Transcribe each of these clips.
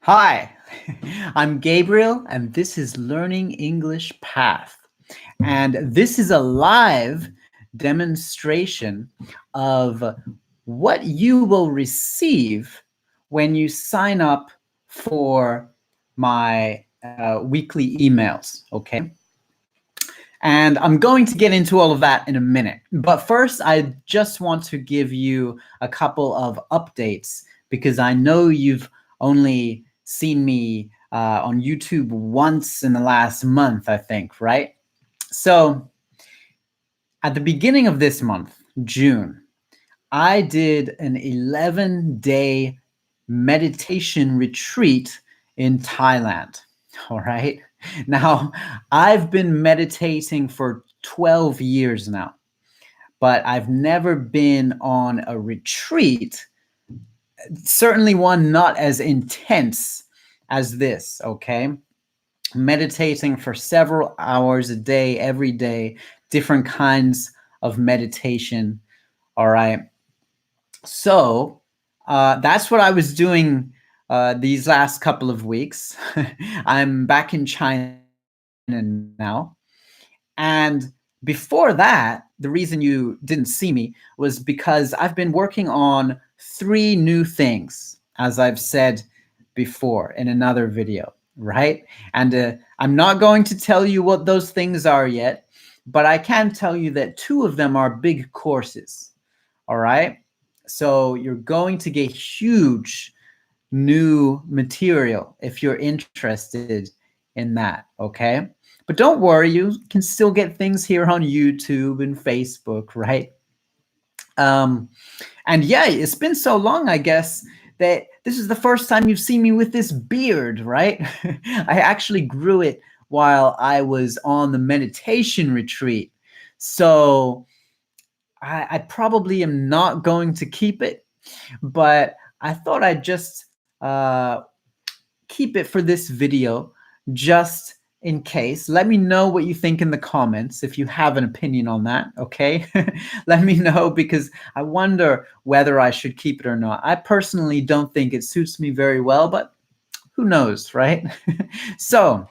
Hi, I'm Gabriel, and this is Learning English Path. And this is a live demonstration of what you will receive when you sign up for my weekly emails, okay? And I'm going to get into all of that in a minute. But first, I just want to give you a couple of updates because I know you've only seen me on YouTube once in the last month, I think, right? So at the beginning of this month, June, I did an 11-day meditation retreat in Thailand. All right. Now, I've been meditating for 12 years now, but I've never been on a retreat, certainly one not as intense as this, okay? Meditating for several hours a day, every day, different kinds of meditation, all right? So that's what I was doing these last couple of weeks. I'm back in China now. And before that, the reason you didn't see me was because I've been working on 3 new things, as I've said before in another video, right? And I'm not going to tell you what those things are yet, but I can tell you that 2 of them are big courses, all right? So you're going to get huge new material if you're interested in that, okay? But don't worry, you can still get things here on YouTube and Facebook, right? And yeah, it's been so long, I guess, that this is the first time you've seen me with this beard, right? I actually grew it while I was on the meditation retreat. So I probably am not going to keep it, but I thought I'd just keep it for this video just in case. Let me know what you think in the comments if you have an opinion on that, okay? Let me know because I wonder whether I should keep it or not. I personally don't think it suits me very well, but who knows, right? So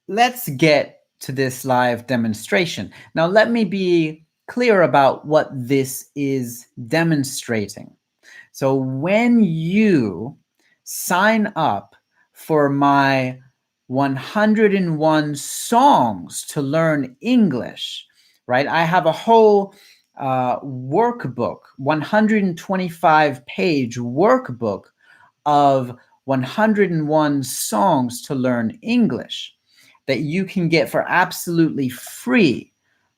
let's get to this live demonstration. Now, let me be clear about what this is demonstrating. So when you sign up for my 101 songs to learn English, right? I have a whole workbook, 125-page workbook of 101 songs to learn English that you can get for absolutely free,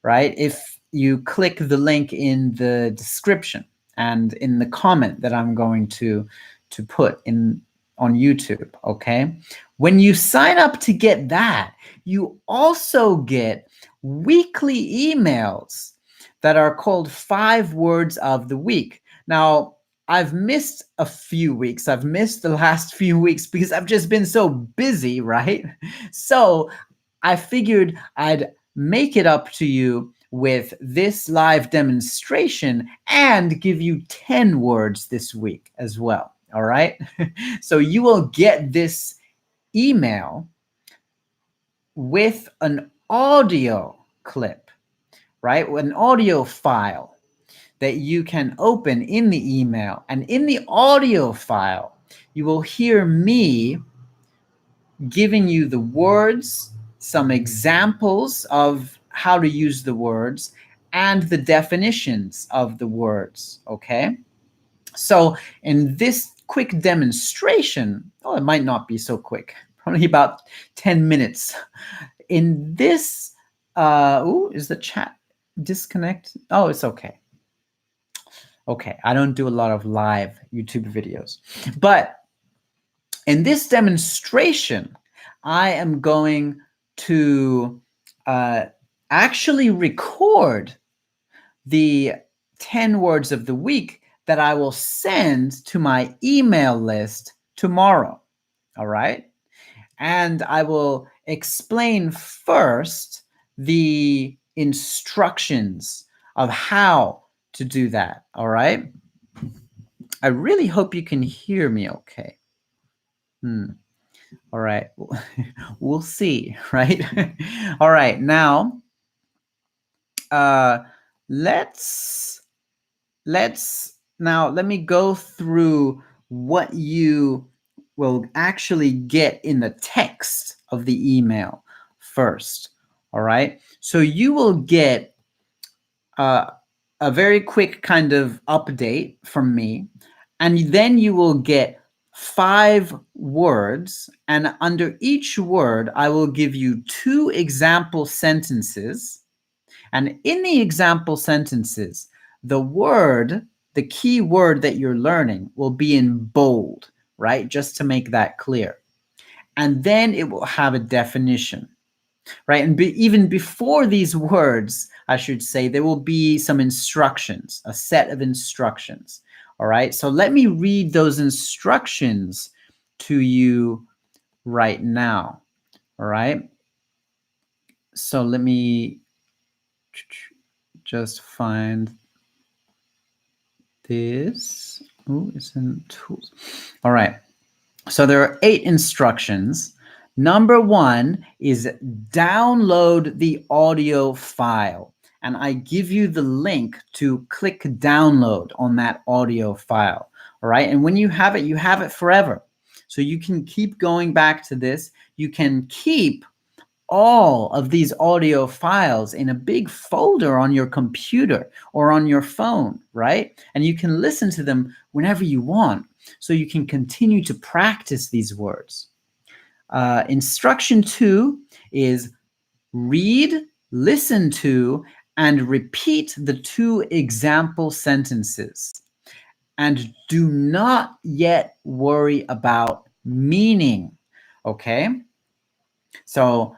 right? If you click the link in the description and in the comment that I'm going to put in on YouTube, okay? When you sign up to get that, you also get weekly emails that are called 5 words of the week. Now, I've missed a few weeks. I've missed the last few weeks because I've just been so busy, right? So I figured I'd make it up to you with this live demonstration and give you 10 words this week as well, all right? So you will get this email with an audio clip, right? An audio file that you can open in the email. And in the audio file, you will hear me giving you the words, some examples of how to use the words, and the definitions of the words, okay? So in this quick demonstration, oh, it might not be so quick, probably about 10 minutes. In this, is the chat disconnect? Oh, it's okay. Okay, I don't do a lot of live YouTube videos. But in this demonstration, I am going to actually record the 10 words of the week that I will send to my email list tomorrow, all right? And I will explain first the instructions of how to do that, all right? I really hope you can hear me okay. All right. We'll see, right? All right. Now, uh, let's let me go through what you will actually get in the text of the email first. All right. So you will get uh, a very quick kind of update from me, and then you will get 5 words, and under each word, I will give you 2 example sentences. And in the example sentences, the key word that you're learning will be in bold, right? Just to make that clear. And then it will have a definition, right? And even before these words, I should say, there will be some instructions, a set of instructions. All right. So let me read those instructions to you right now. All right. So let me just find this. Oh, it's in tools. All right. So there are 8 instructions. Number 1 is download the audio file. And I give you the link to click download on that audio file. All right. And when you have it forever. So you can keep going back to this. You can keep all of these audio files in a big folder on your computer or on your phone, right? And you can listen to them whenever you want. So you can continue to practice these words. Instruction 2 is read, listen to, and repeat the 2 example sentences. And do not yet worry about meaning, okay? So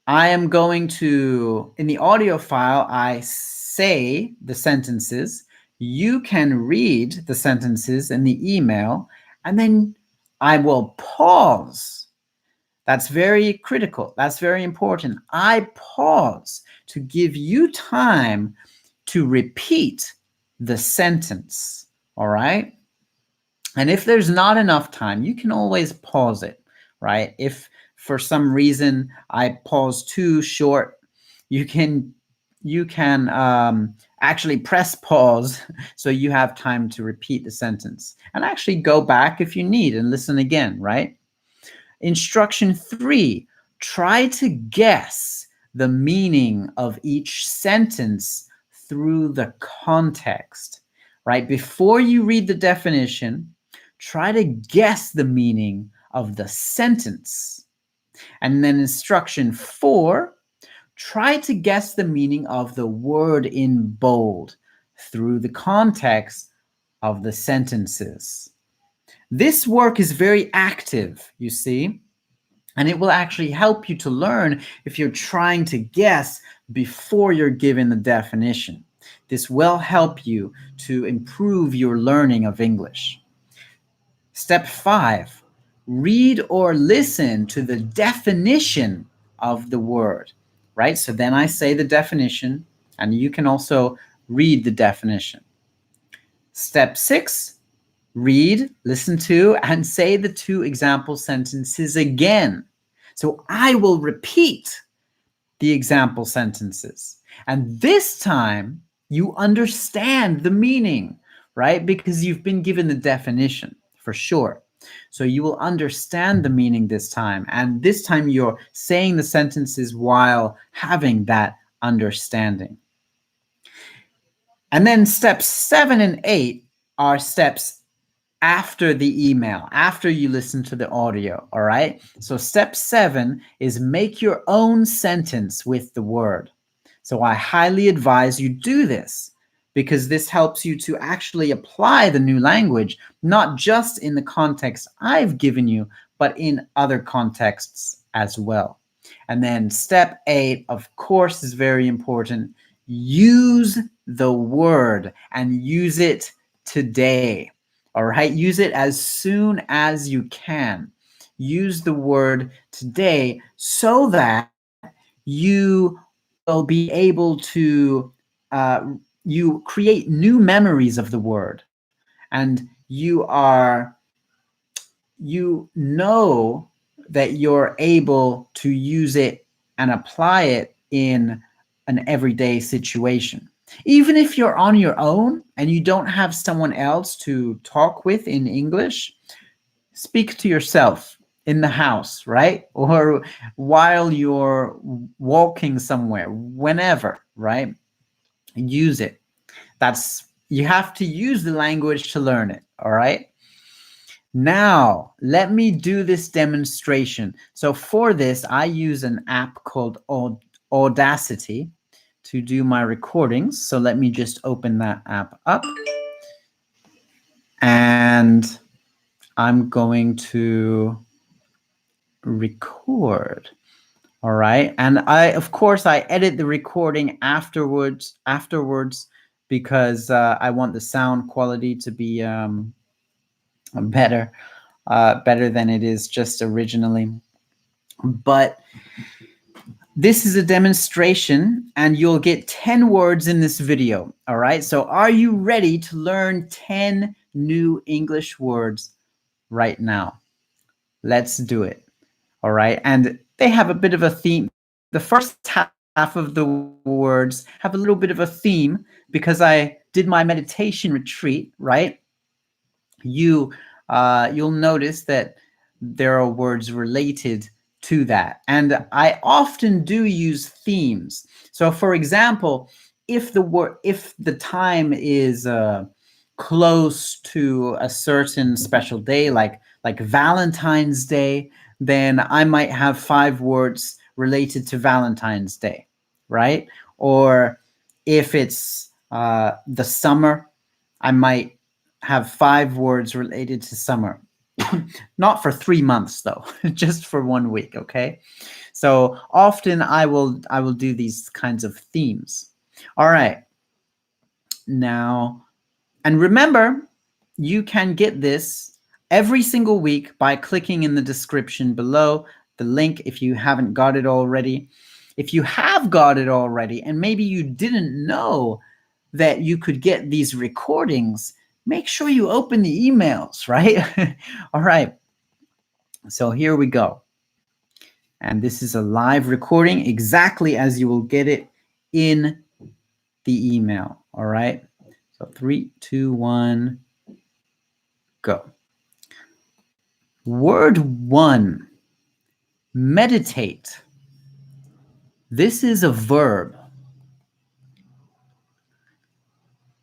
I am going to, in the audio file, I say the sentences. You can read the sentences in the email, and then I will pause. That's very critical. That's very important. I pause to give you time to repeat the sentence. All right? And if there's not enough time, you can always pause it, right? If for some reason I pause too short, you can actually press pause so you have time to repeat the sentence and actually go back if you need and listen again, right? Instruction 3, try to guess the meaning of each sentence through the context, right? Before you read the definition, try to guess the meaning of the sentence. And then instruction 4, try to guess the meaning of the word in bold through the context of the sentences. This work is very active, you see, and it will actually help you to learn if you're trying to guess before you're given the definition. This will help you to improve your learning of English. Step 5, read or listen to the definition of the word, right? So then I say the definition, and you can also read the definition. Step 6, read, listen to, and say the 2 example sentences again. So I will repeat the example sentences. And this time you understand the meaning, right? Because you've been given the definition for sure. So you will understand the meaning this time. And this time you're saying the sentences while having that understanding. And then steps 7 and 8 are steps after the email, after you listen to the audio, all right? So step 7 is make your own sentence with the word. So I highly advise you do this because this helps you to actually apply the new language, not just in the context I've given you, but in other contexts as well. And then step 8, of course, is very important. Use the word and use it today. All right, use it as soon as you can. Use the word today so that you will be able to you create new memories of the word, and you are, you know that you're able to use it and apply it in an everyday situation. Even if you're on your own and you don't have someone else to talk with in English, speak to yourself in the house, right? Or while you're walking somewhere, whenever, right? Use it. That's, you have to use the language to learn it, all right? Now, let me do this demonstration. So for this, I use an app called Audacity to do my recordings. So let me just open that app up. And I'm going to record. All right. And of course, I edit the recording afterwards because I want the sound quality to be better than it is just originally. But this is a demonstration and you'll get 10 words in this video. All right. So are you ready to learn 10 new English words right now? Let's do it. All right. And they have a bit of a theme. The first half of the words have a little bit of a theme because I did my meditation retreat, right? You'll notice that there are words related to that. And I often do use themes. So for example, if the time is close to a certain special day, like Valentine's Day, then I might have 5 words related to Valentine's Day, right? Or if it's the summer, I might have 5 words related to summer. Not for 3 months though, just for 1 week, okay? So often I will do these kinds of themes. All right. Now, and remember, you can get this every single week by clicking in the description below, the link if you haven't got it already. If you have got it already, and maybe you didn't know that you could get these recordings, make sure you open the emails, right? All right. So here we go. And this is a live recording exactly as you will get it in the email. All right. So 3, 2, 1, go. Word 1, meditate. This is a verb.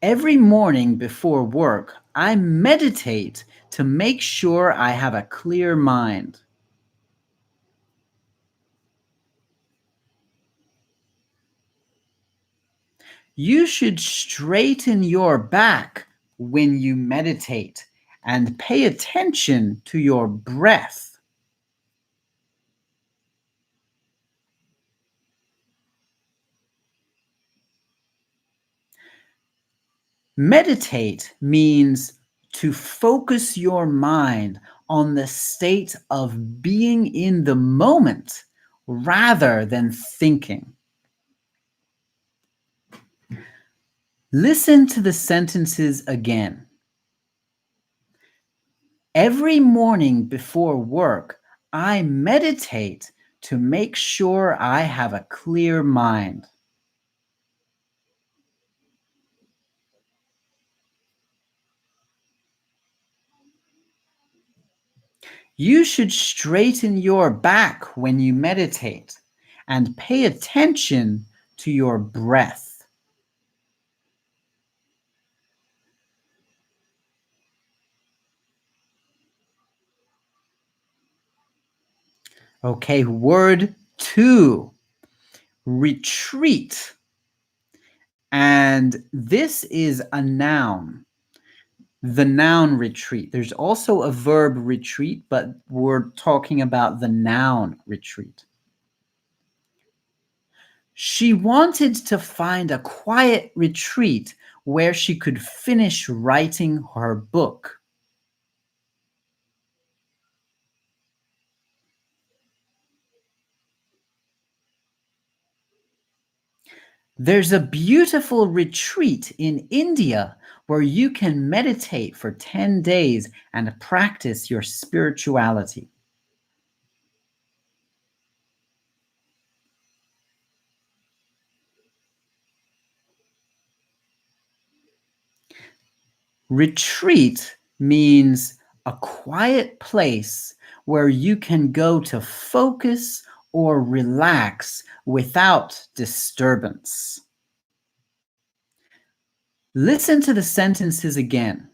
Every morning before work, I meditate to make sure I have a clear mind. You should straighten your back when you meditate and pay attention to your breath. Meditate means to focus your mind on the state of being in the moment rather than thinking. Listen to the sentences again. Every morning before work, I meditate to make sure I have a clear mind. You should straighten your back when you meditate and pay attention to your breath. Okay, word 2, retreat. And this is a noun, the noun retreat. There's also a verb retreat, but we're talking about the noun retreat. She wanted to find a quiet retreat where she could finish writing her book. There's a beautiful retreat in India where you can meditate for 10 days and practice your spirituality. Retreat means a quiet place where you can go to focus or relax without disturbance. Listen to the sentences again.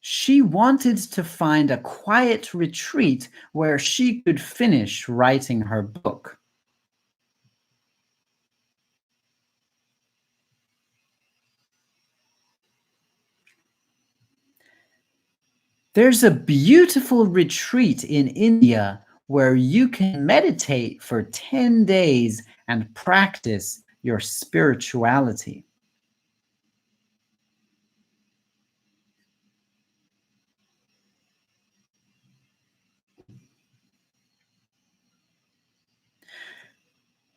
She wanted to find a quiet retreat where she could finish writing her book. There's a beautiful retreat in India where you can meditate for 10 days and practice your spirituality.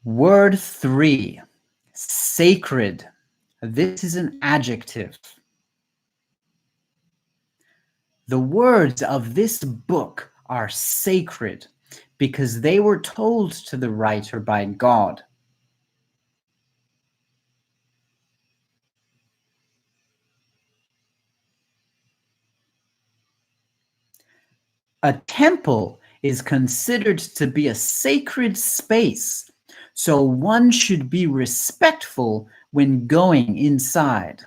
Word 3, sacred. This is an adjective. The words of this book are sacred because they were told to the writer by God. A temple is considered to be a sacred space, so one should be respectful when going inside.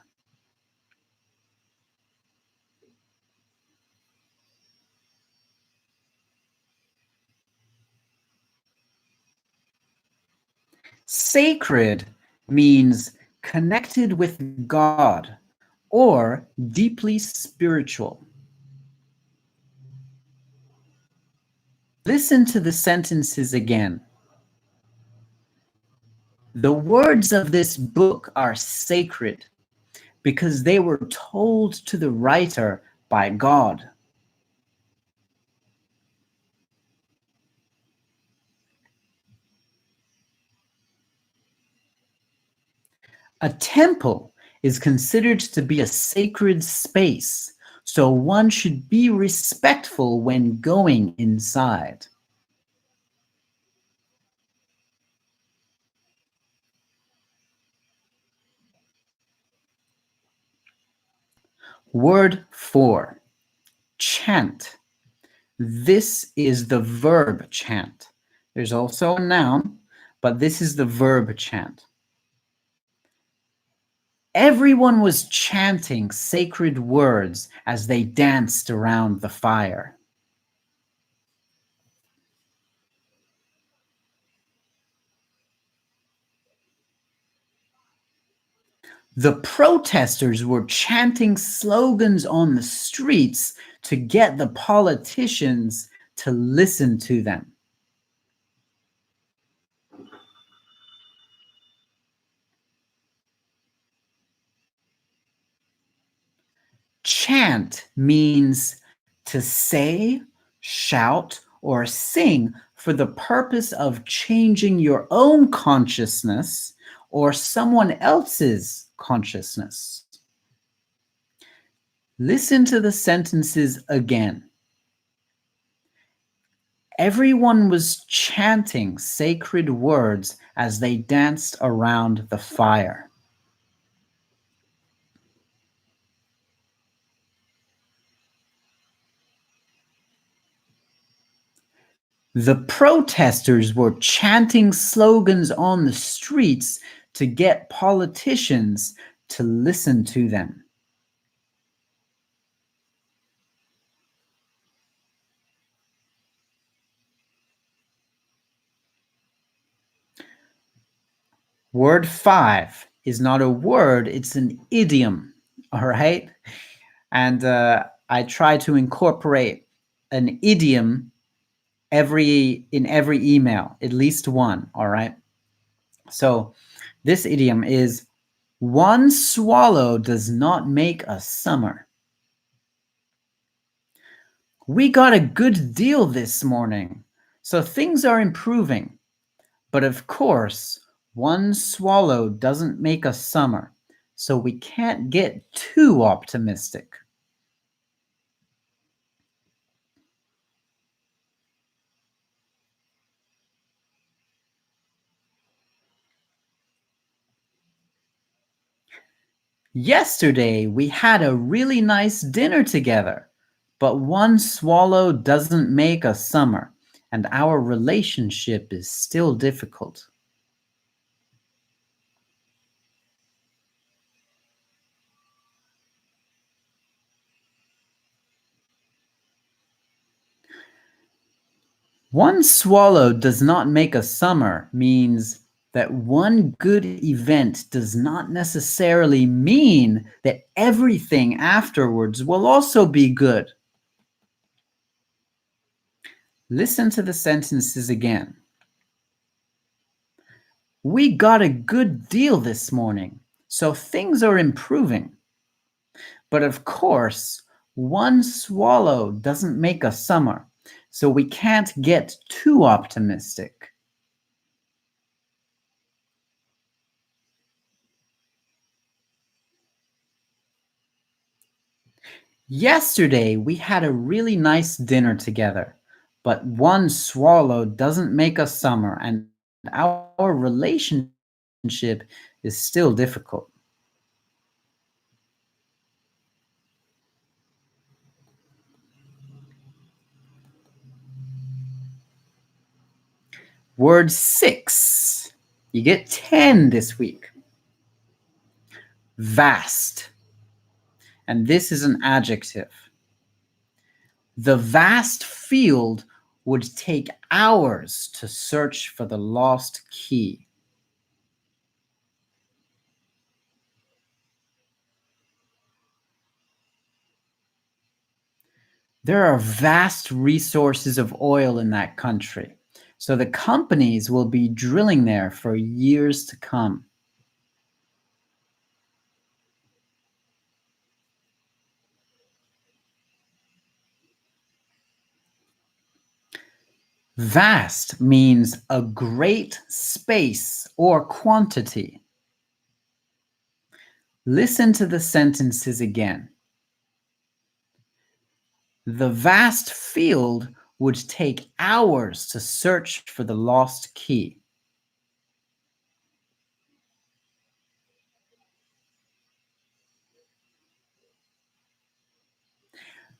Sacred means connected with God or deeply spiritual. Listen to the sentences again. The words of this book are sacred because they were told to the writer by God. A temple is considered to be a sacred space, so one should be respectful when going inside. Word 4, chant. This is the verb chant. There's also a noun, but this is the verb chant. Everyone was chanting sacred words as they danced around the fire. The protesters were chanting slogans on the streets to get the politicians to listen to them. Chant means to say, shout, or sing for the purpose of changing your own consciousness or someone else's consciousness. Listen to the sentences again. Everyone was chanting sacred words as they danced around the fire. The protesters were chanting slogans on the streets to get politicians to listen to them. Word 5 is not a word, it's an idiom, all right? And I try to incorporate an idiom in every email, at least one, all right? So this idiom is one swallow does not make a summer. We got a good deal this morning, so things are improving. But of course, One swallow doesn't make a summer, so we can't get too optimistic. Yesterday, we had a really nice dinner together, but one swallow doesn't make a summer, and our relationship is still difficult. One swallow does not make a summer means that one good event does not necessarily mean that everything afterwards will also be good. Listen to the sentences again. We got a good deal this morning, so things are improving. But of course, one swallow doesn't make a summer, so we can't get too optimistic. Yesterday, we had a really nice dinner together, but one swallow doesn't make a summer, and our relationship is still difficult. Word 6. You get 10 this week. Vast. And this is an adjective. The vast field would take hours to search for the lost key. There are vast resources of oil in that country, so the companies will be drilling there for years to come. Vast means a great space or quantity. Listen to the sentences again. The vast field would take hours to search for the lost key.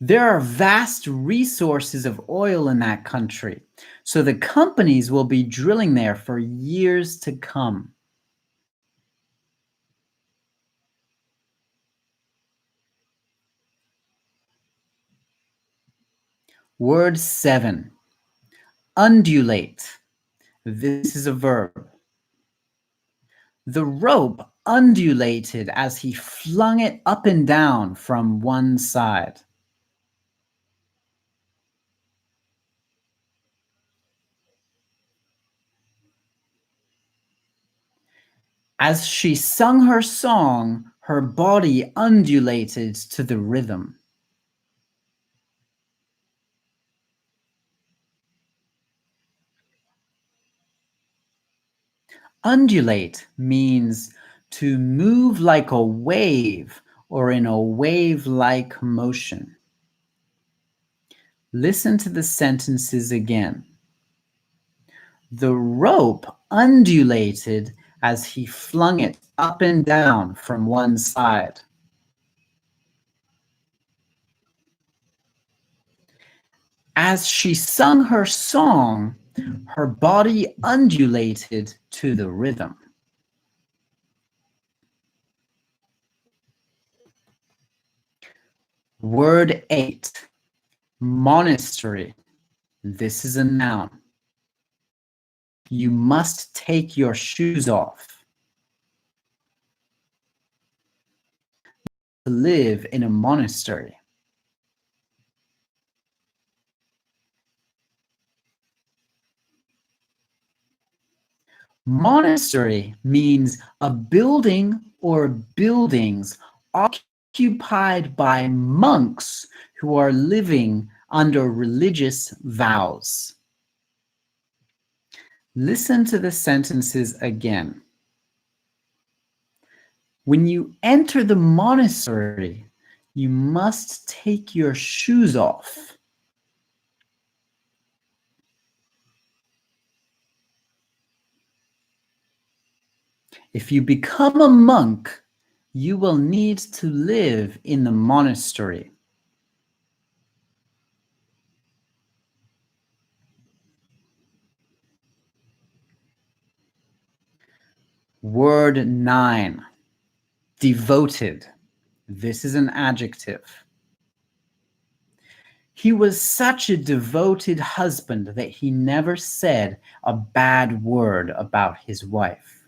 There are vast resources of oil in that country, so the companies will be drilling there for years to come. Word 7. Undulate. This is a verb. The rope undulated as he flung it up and down from one side. As she sung her song, her body undulated to the rhythm. Undulate means to move like a wave or in a wave-like motion. Listen to the sentences again. The rope undulated as he flung it up and down from one side. As she sung her song, her body undulated to the rhythm. Word 8. Monastery. This is a noun. You must take your shoes off. To live in a monastery. Monastery means a building or buildings occupied by monks who are living under religious vows. Listen to the sentences again. When you enter the monastery, you must take your shoes off. If you become a monk, you will need to live in the monastery. Word 9, devoted. This is an adjective. He was such a devoted husband that he never said a bad word about his wife.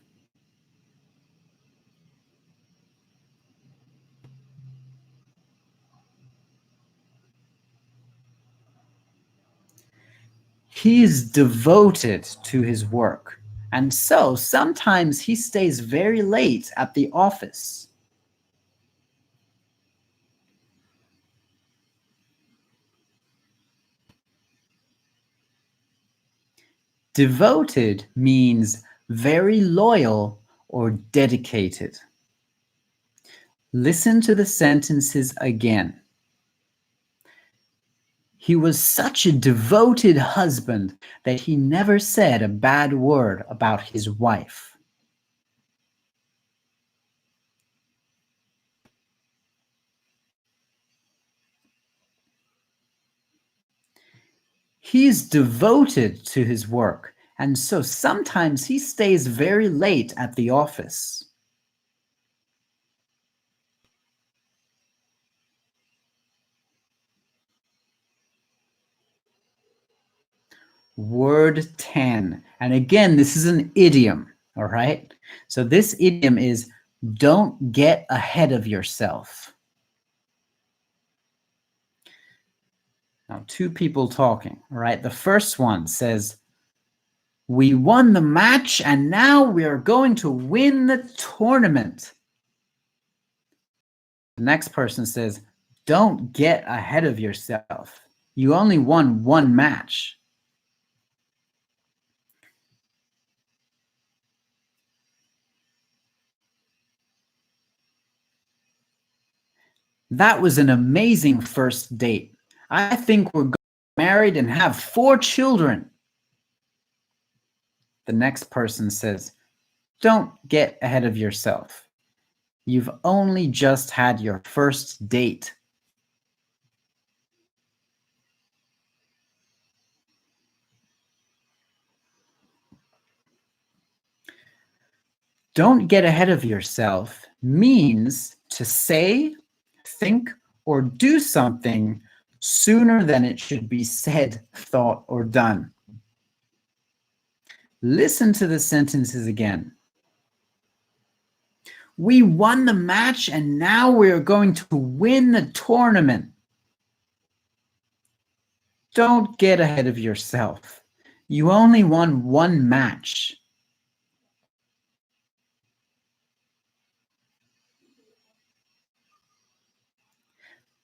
He is devoted to his work, and so sometimes he stays very late at the office. Devoted means very loyal or dedicated. Listen to the sentences again. He was such a devoted husband that he never said a bad word about his wife. He's devoted to his work, and so sometimes he stays very late at the office. Word 10. And again, this is an idiom, all right? So this idiom is don't get ahead of yourself. Now, two people talking, all right? The first one says, we won the match and now we are going to win the tournament. The next person says, don't get ahead of yourself. You only won one match. That was an amazing first date. I think we're going to get married and have 4 children. The next person says, don't get ahead of yourself. You've only just had your first date. Don't get ahead of yourself means to say, think, or do something sooner than it should be said, thought, or done. Listen to the sentences again. We won the match and now we're going to win the tournament. Don't get ahead of yourself. You only won one match.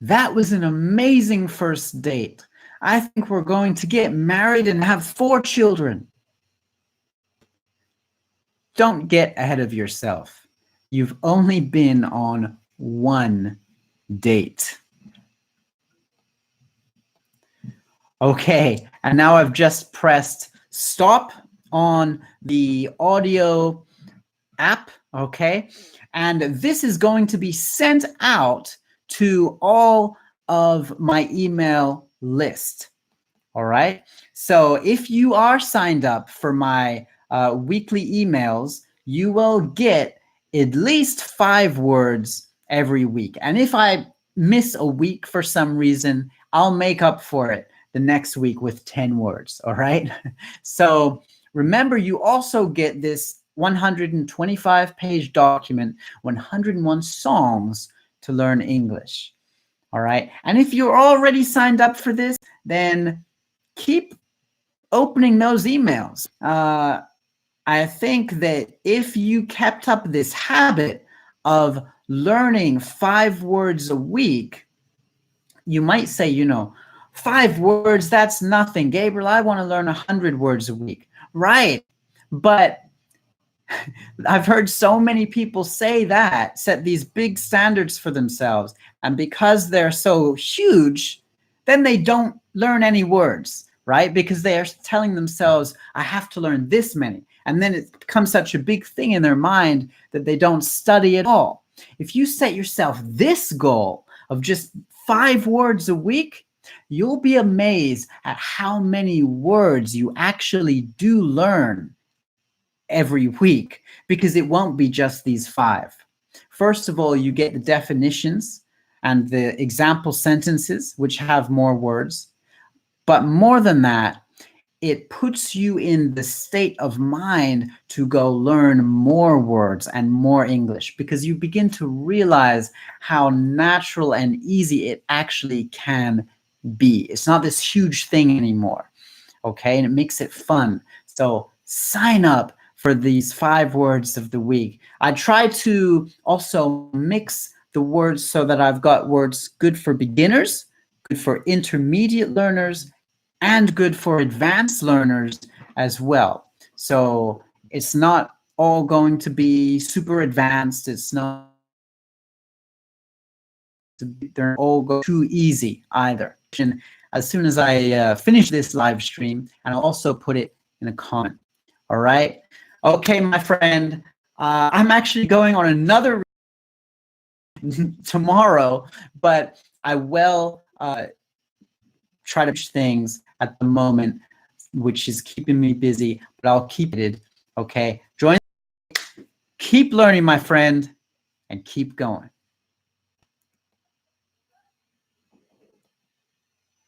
That was an amazing first date. I think we're going to get married and have 4 children. Don't get ahead of yourself. You've only been on one date. Okay, and now I've just pressed stop on the audio app, okay? And this is going to be sent out to all of my email list, all right? So if you are signed up for my weekly emails, you will get at least 5 words every week. And if I miss a week for some reason, I'll make up for it the next week with 10 words, all right? So remember, you also get this 125-page document, 101 songs to learn English, all right? And if you're already signed up for this, then keep opening those emails. I think that if you kept up this habit of learning 5 words a week, you might say, 5 words, that's nothing. Gabriel, I want to learn 100 words a week. Right. But I've heard so many people say that, set these big standards for themselves. And because they're so huge, then they don't learn any words, right? Because they are telling themselves, I have to learn this many. And then it becomes such a big thing in their mind that they don't study at all. If you set yourself this goal of just 5 words a week, you'll be amazed at how many words you actually do learn every week, because it won't be just these 5. First of all, you get the definitions and the example sentences, which have more words. But more than that, it puts you in the state of mind to go learn more words and more English, because you begin to realize how natural and easy it actually can be. It's not this huge thing anymore, okay? And it makes it fun. So sign up for these 5 words of the week. I try to also mix the words so that I've got words good for beginners, good for intermediate learners, and good for advanced learners as well. So it's not all going to be super advanced. It's not, they're all go too easy either. As soon as I finish this live stream, and I'll also put it in a comment. All right. Okay, my friend. I'm actually going on another tomorrow, but I will try to push things at the moment, which is keeping me busy, but I'll keep it. Okay. Keep learning, my friend, and keep going.